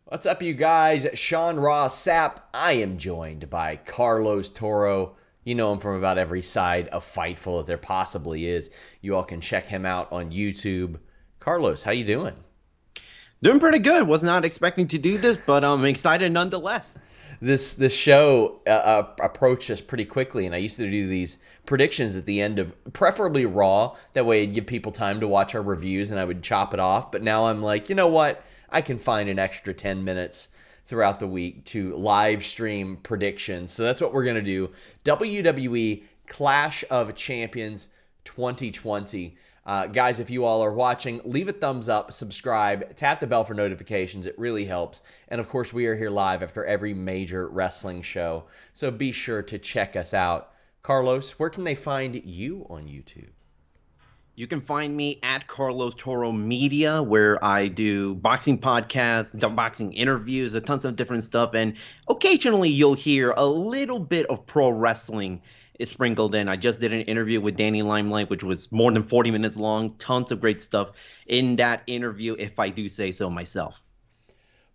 What's up, you guys? Sean Ross Sapp. I am joined by Carlos Toro. You know him from about every side of Fightful that there possibly is. You all can check him out on YouTube. Carlos, how you doing? Doing pretty good. Was not expecting to do this, but I'm excited nonetheless. This show approached us pretty quickly, and I used to do these predictions at the end of, preferably Raw. That way it'd give people time to watch our reviews, and I would chop it off. But now I'm like, you know what? I can find an extra 10 minutes throughout the week to live stream predictions. So that's what we're going to do. WWE Clash of Champions 2020. Guys, if you all are watching, leave a thumbs up, subscribe, tap the bell for notifications. It really helps. And of course, we are here live after every major wrestling show. So be sure to check us out. Carlos, where can they find you on YouTube? You can find me at Carlos Toro Media, where I do boxing podcasts, boxing interviews, a tons of different stuff, and occasionally you'll hear a little bit of pro wrestling is sprinkled in. I just did an interview with Danny Limelight, which was more than 40 minutes long. Tons of great stuff in that interview, if I do say so myself.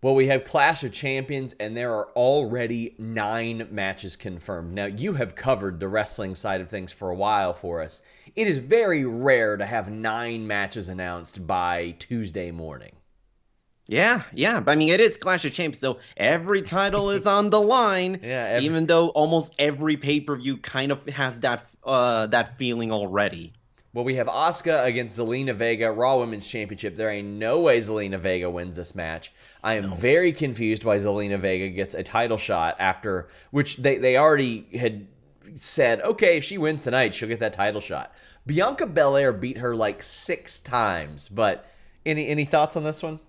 Well, we have Clash of Champions, and there are already 9 matches confirmed. Now, you have covered the wrestling side of things for a while for us. It is very rare to have 9 matches announced by Tuesday morning. Yeah. I mean, it is Clash of Champions, so every title is on the line. Yeah, even though almost every pay-per-view kind of has that feeling already. Well, we have Asuka against Zelina Vega, Raw Women's Championship. There ain't no way Zelina Vega wins this match. I am very confused why Zelina Vega gets a title shot after, which they already had said, okay, if she wins tonight, she'll get that title shot. Bianca Belair beat her like 6 times, but any thoughts on this one?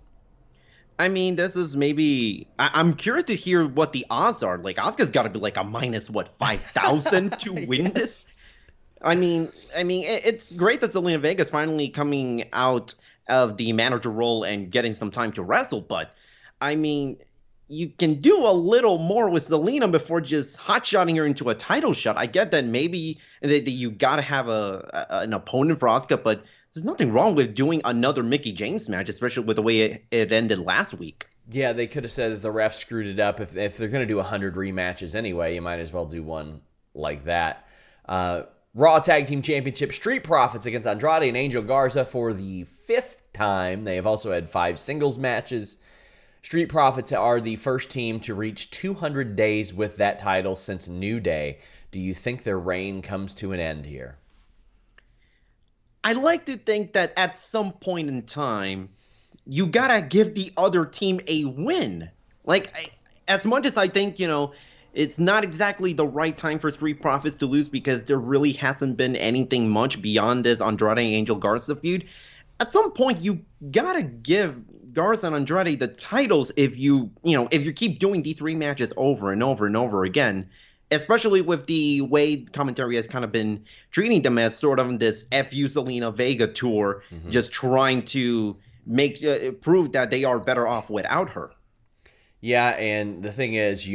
I mean, this is maybe I'm curious to hear what the odds are. Like, Asuka's got to be like a minus 5,000 to win this. I mean, it's great that Zelina Vega is finally coming out of the manager role and getting some time to wrestle, but I mean, you can do a little more with Zelina before just hot-shotting her into a title shot. I get that maybe that you got to have an opponent for Asuka, but there's nothing wrong with doing another Mickie James match, especially with the way it ended last week. Yeah, they could have said that the ref screwed it up. If they're going to do 100 rematches anyway, you might as well do one like that. Raw Tag Team Championship, Street Profits against Andrade and Angel Garza for the 5th time. They have also had 5 singles matches. Street Profits are the first team to reach 200 days with that title since New Day. Do you think their reign comes to an end here? I like to think that at some point in time, you gotta give the other team a win. As much as I think, it's not exactly the right time for Street Profits to lose because there really hasn't been anything much beyond this Andrade and Angel Garza feud. At some point, you gotta give Garza and Andrade the titles if you keep doing these rematches over and over and over again, especially with the way commentary has kind of been treating them as sort of this FU Zelina Vega tour, just trying to prove that they are better off without her. Yeah, and the thing is,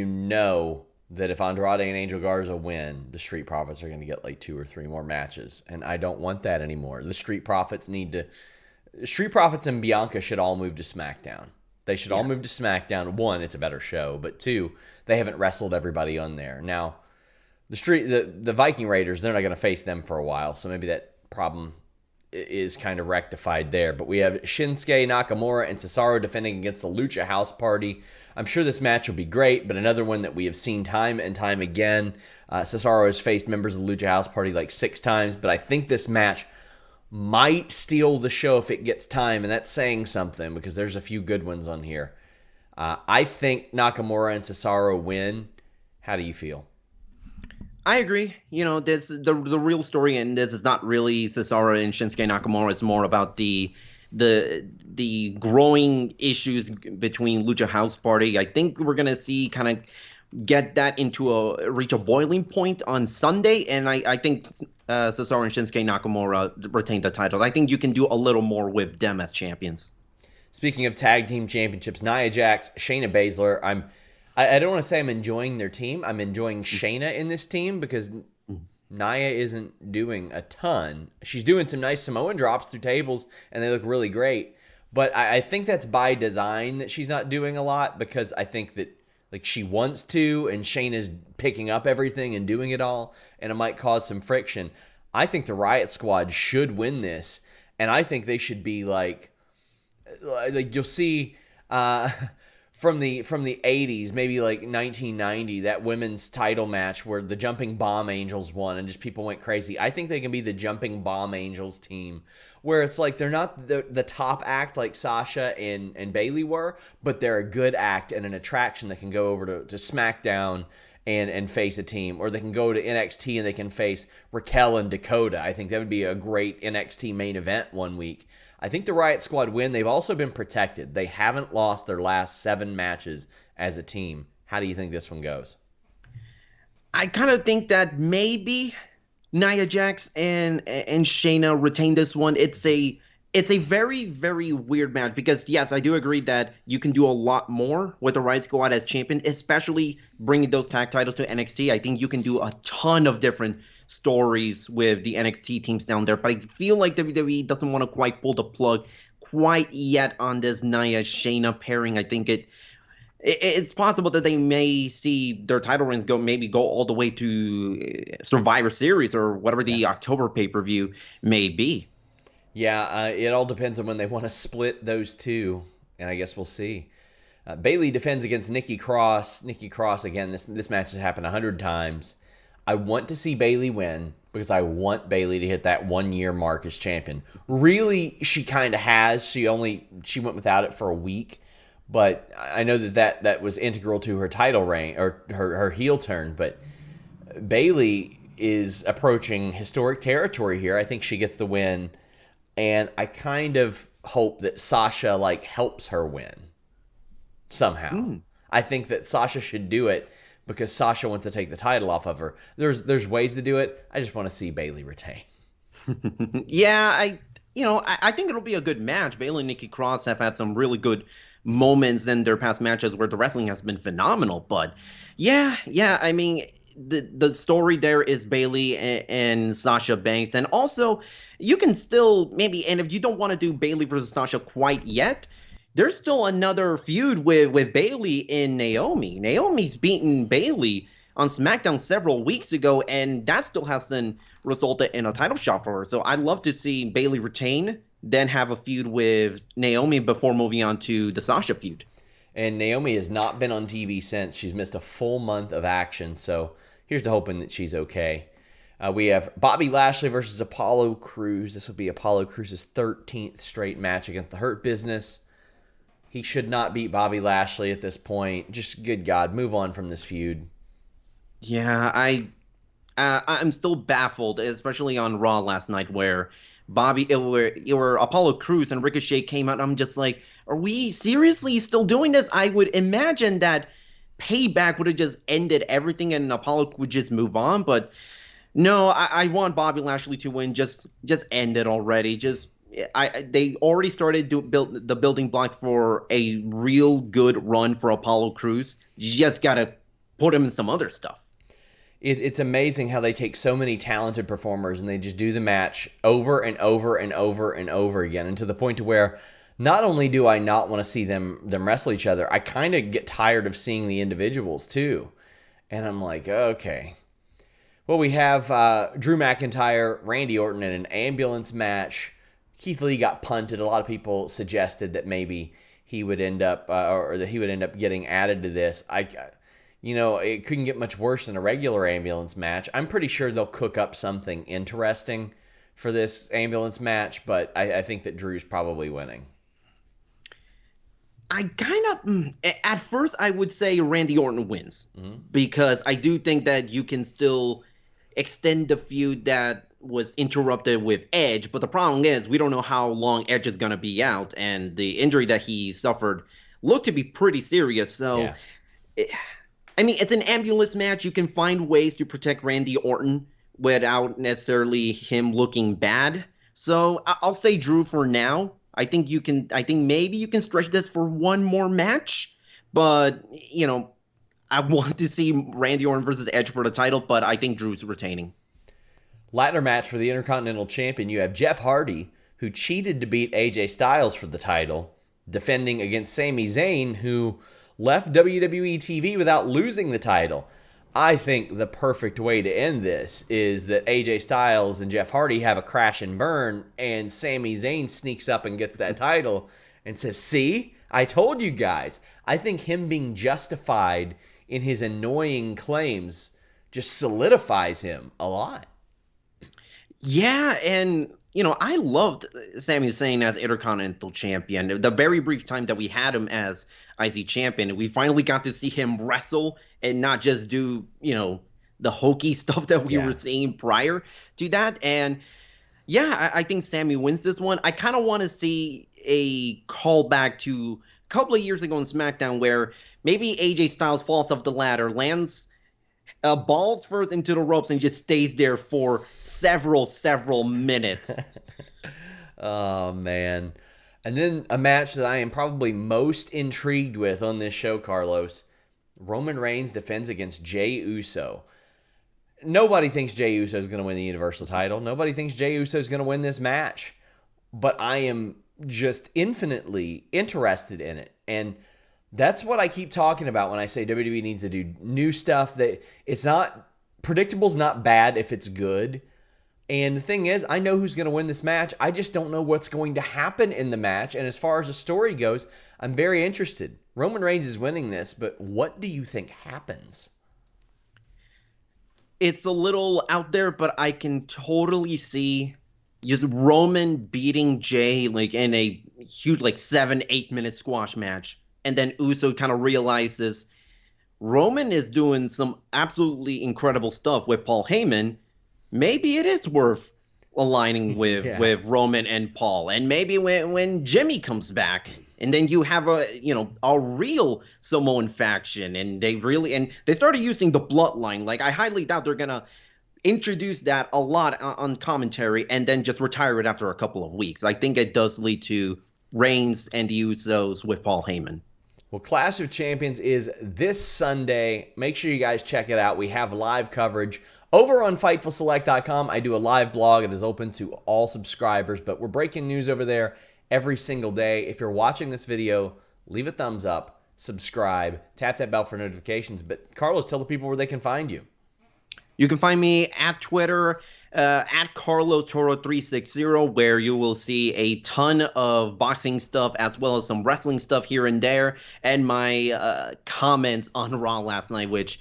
that if Andrade and Angel Garza win, the Street Profits are going to get like 2 or 3 more matches, and I don't want that anymore. The Street Profits and Bianca should all move to SmackDown. They should all move to SmackDown. 1, it's a better show, but 2, they haven't wrestled everybody on there. Now, the Viking Raiders, they're not going to face them for a while, so maybe that problem is kind of rectified there. But we have Shinsuke, Nakamura, and Cesaro defending against the Lucha House Party. I'm sure this match will be great, but another one that we have seen time and time again. Cesaro has faced members of the Lucha House Party like 6 times, but I think this match might steal the show if it gets time, and that's saying something because there's a few good ones on here. I think Nakamura and Cesaro win. How do you feel? I agree. This the real story, and this is not really Cesaro and Shinsuke Nakamura. It's more about the growing issues between Lucha House Party. I think we're gonna see kind of get that reach a boiling point on Sunday, and I think Cesaro and Shinsuke Nakamura retain the title. I think you can do a little more with them as champions. Speaking of tag team championships, Nia Jax, Shayna Baszler. I don't want to say I'm enjoying their team. I'm enjoying Shayna in this team because Nia isn't doing a ton. She's doing some nice Samoan drops through tables, and they look really great. But I think that's by design that she's not doing a lot, because I think that like she wants to, and Shayna's picking up everything and doing it all, and it might cause some friction. I think the Riott Squad should win this, and I think they should be like you'll see from the 80s, maybe like 1990, that women's title match where the Jumping Bomb Angels won and just people went crazy. I think they can be the Jumping Bomb Angels team, where it's like they're not the top act like Sasha and Bayley were, but they're a good act and an attraction that can go over to SmackDown and face a team, or they can go to NXT and they can face Raquel and Dakota. I think that would be a great NXT main event one week. I think the Riott Squad win. They've also been protected. They haven't lost their last 7 matches as a team. How do you think this one goes? I kind of think that maybe Nia Jax and Shayna retain this one. It's a very, very weird match because, yes, I do agree that you can do a lot more with the Riott Squad as champion, especially bringing those tag titles to NXT. I think you can do a ton of different stories with the NXT teams down there, but I feel like WWE doesn't want to quite pull the plug quite yet on this Nia Shayna pairing. I think it's possible that they may see their title reigns go all the way to Survivor Series or whatever the October pay-per-view may be. Yeah, it all depends on when they want to split those two, and I guess we'll see. Bayley defends against Nikki Cross. Nikki Cross, again, this match has happened 100 times. I want to see Bayley win because I want Bayley to hit that 1-year mark as champion. Really, she kind of has. She went without it for a week, but I know that was integral to her title reign or her heel turn. But Bayley is approaching historic territory here. I think she gets the win, and I kind of hope that Sasha helps her win somehow. I think that Sasha should do it, because Sasha wants to take the title off of her. There's ways to do it. I just want to see Bayley retain. Yeah, I think it'll be a good match. Bayley and Nikki Cross have had some really good moments in their past matches where the wrestling has been phenomenal. But yeah, I mean, the story there is Bayley and Sasha Banks, and also you can still maybe, and if you don't want to do Bayley versus Sasha quite yet, there's still another feud with Bayley and Naomi. Naomi's beaten Bayley on SmackDown several weeks ago, and that still hasn't resulted in a title shot for her. So I'd love to see Bayley retain, then have a feud with Naomi before moving on to the Sasha feud. And Naomi has not been on TV since. She's missed a full month of action, so here's to hoping that she's okay. We have Bobby Lashley versus Apollo Crews. This will be Apollo Crews' 13th straight match against the Hurt Business. He should not beat Bobby Lashley at this point. Just, good God, move on from this feud. Yeah, I'm still baffled, especially on Raw last night, where Apollo Crews and Ricochet came out. I'm just like, are we seriously still doing this? I would imagine that Payback would have just ended everything and Apollo would just move on. But no, I want Bobby Lashley to win. Just end it already. They already started to build the building blocks for a real good run for Apollo Crews. You just gotta put him in some other stuff. It's amazing how they take so many talented performers and they just do the match over and over and over and over again, and to the point to where not only do I not want to see them wrestle each other, I kind of get tired of seeing the individuals too. And I'm like, okay. Well, we have Drew McIntyre, Randy Orton in an ambulance match. Keith Lee got punted. A lot of people suggested that maybe he would end up, or that he would end up getting added to this. It couldn't get much worse than a regular ambulance match. I'm pretty sure they'll cook up something interesting for this ambulance match, but I think that Drew's probably winning. At first I would say Randy Orton wins, because I do think that you can still extend the feud that was interrupted with Edge, but the problem is we don't know how long Edge is going to be out, and the injury that he suffered looked to be pretty serious. So, it's an ambulance match. You can find ways to protect Randy Orton without necessarily him looking bad. So I'll say Drew for now. I think maybe you can stretch this for one more match, but I want to see Randy Orton versus Edge for the title, but I think Drew's retaining. Ladder match for the Intercontinental Champion. You have Jeff Hardy who cheated to beat AJ Styles for the title, defending against Sami Zayn, who left WWE TV without losing the title. I think the perfect way to end this is that AJ Styles and Jeff Hardy have a crash and burn, and Sami Zayn sneaks up and gets that title and says, "See, I told you guys." I think him being justified in his annoying claims just solidifies him a lot. Yeah, and I loved Sami Zayn as Intercontinental Champion. The very brief time that we had him as IC Champion, we finally got to see him wrestle and not just do, the hokey stuff that we were seeing prior to that. And yeah, I think Sami wins this one. I kind of want to see a callback to a couple of years ago on SmackDown where maybe AJ Styles falls off the ladder, lands balls first into the ropes, and just stays there for several minutes. Oh, man. And then a match that I am probably most intrigued with on this show, Carlos. Roman Reigns defends against Jey Uso. Nobody thinks Jey Uso is going to win the Universal title. Nobody thinks Jey Uso is going to win this match. But I am just infinitely interested in it. And that's what I keep talking about when I say WWE needs to do new stuff. That it's not predictable's not bad if it's good. And the thing is, I know who's going to win this match. I just don't know what's going to happen in the match. And as far as the story goes, I'm very interested. Roman Reigns is winning this, but what do you think happens? It's a little out there, but I can totally see just Roman beating Jey like in a huge 7-8 minute squash match. And then Uso kind of realizes Roman is doing some absolutely incredible stuff with Paul Heyman. Maybe it is worth aligning with Roman and Paul. And maybe when Jimmy comes back, and then you have a real Samoan faction, and they started using the bloodline. I highly doubt they're gonna introduce that a lot on commentary and then just retire it after a couple of weeks. I think it does lead to Reigns and the Usos with Paul Heyman. Well, Clash of Champions is this Sunday. Make sure you guys check it out. We have live coverage over on FightfulSelect.com. I do a live blog. It is open to all subscribers, but we're breaking news over there every single day. If you're watching this video, leave a thumbs up, subscribe, tap that bell for notifications. But Carlos, tell the people where they can find you. You can find me at Twitter, at Carlos Toro 360, where you will see a ton of boxing stuff as well as some wrestling stuff here and there, and my comments on Raw last night, which,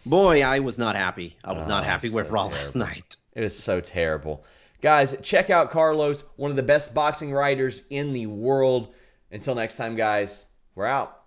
boy, I was not happy. I was not happy with Raw last night. It was so terrible. Guys, check out Carlos, one of the best boxing writers in the world. Until next time, guys, we're out.